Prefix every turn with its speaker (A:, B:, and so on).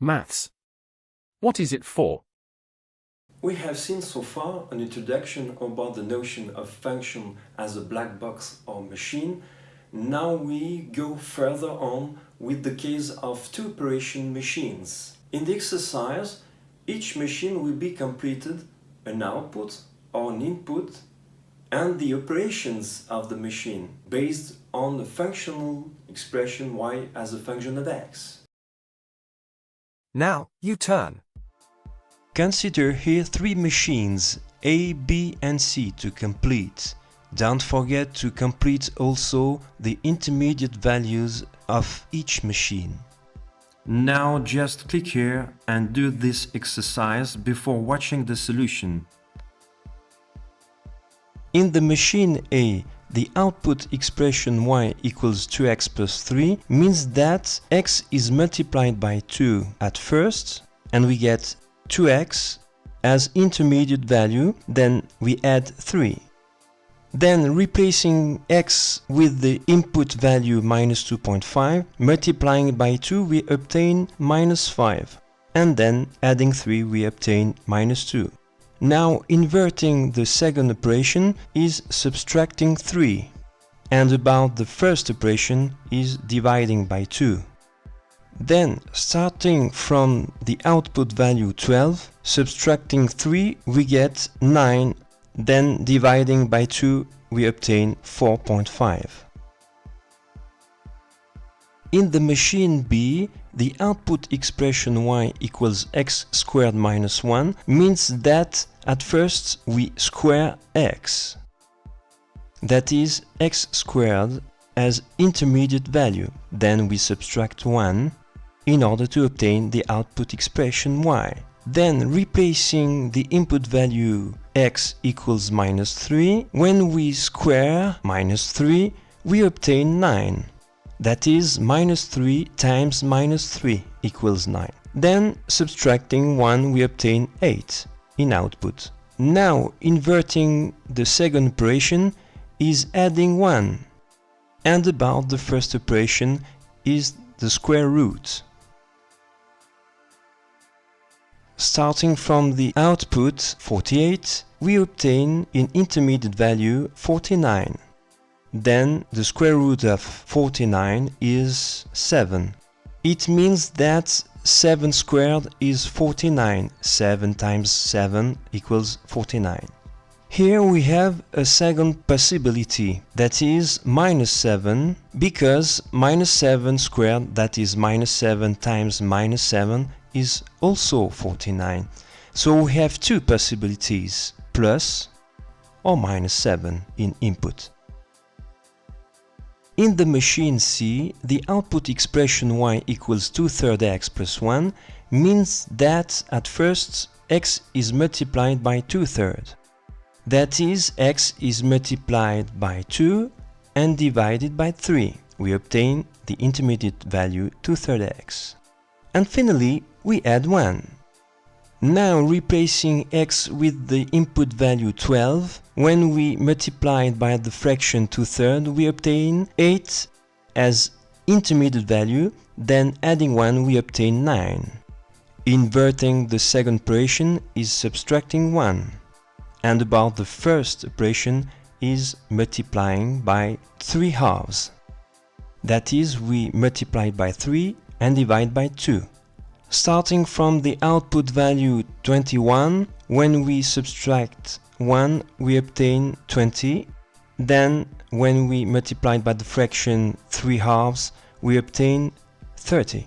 A: Maths. What is it for?
B: We have seen so far an introduction about the notion of function as a black box or machine. Now we go further on with the case of two operation machines. In the exercise, each machine will be completed an output or an input and the operations of the machine based on the functional expression y as a function of x.
C: Now you turn. Consider here three machines A, B and C to complete. Don't forget to complete also the intermediate values of each machine. Now just click here and do this exercise before watching the solution. In the machine A, the output expression y equals 2x plus 3 means that x is multiplied by 2 at first and we get 2x as intermediate value, then we add 3. Then replacing x with the input value minus 2.5, multiplying by 2 we obtain minus 5, and then adding 3 we obtain minus 2. Now inverting the second operation is subtracting 3, and about the first operation is dividing by 2. Then, starting from the output value 12, subtracting 3 we get 9, then dividing by 2 we obtain 4.5. In the machine B, the output expression y equals x squared minus 1 means that at first we square x. That is x squared as intermediate value, then we subtract 1 in order to obtain the output expression y. Then replacing the input value x equals minus 3, when we square minus 3 we obtain 9. That is minus 3 times minus 3 equals 9. Then subtracting 1 we obtain 8 in output. Now inverting the second operation is adding 1, and about the first operation is the square root. Starting from the output 48, we obtain in intermediate value 49. Then the square root of 49 is 7. It means that 7 squared is 49. 7 times 7 equals 49. Here we have a second possibility, that is minus 7, because minus 7 squared, that is minus 7 times minus 7, is also 49. So we have two possibilities, plus or minus 7 in input. In the machine C, the output expression y equals 2/3 x plus 1 means that at first x is multiplied by 2/3. That is, x is multiplied by 2 and divided by 3. We obtain the intermediate value 2/3 x. And finally, we add 1. Now replacing x with the input value 12, when we multiply it by the fraction 2/3, we obtain 8 as intermediate value, then adding 1 we obtain 9. Inverting the second operation is subtracting 1, and about the first operation is multiplying by 3 halves. That is, we multiply by 3 and divide by 2. Starting from the output value 21, when we subtract 1 we obtain 20. Then when we multiply by the fraction 3 halves we obtain 30.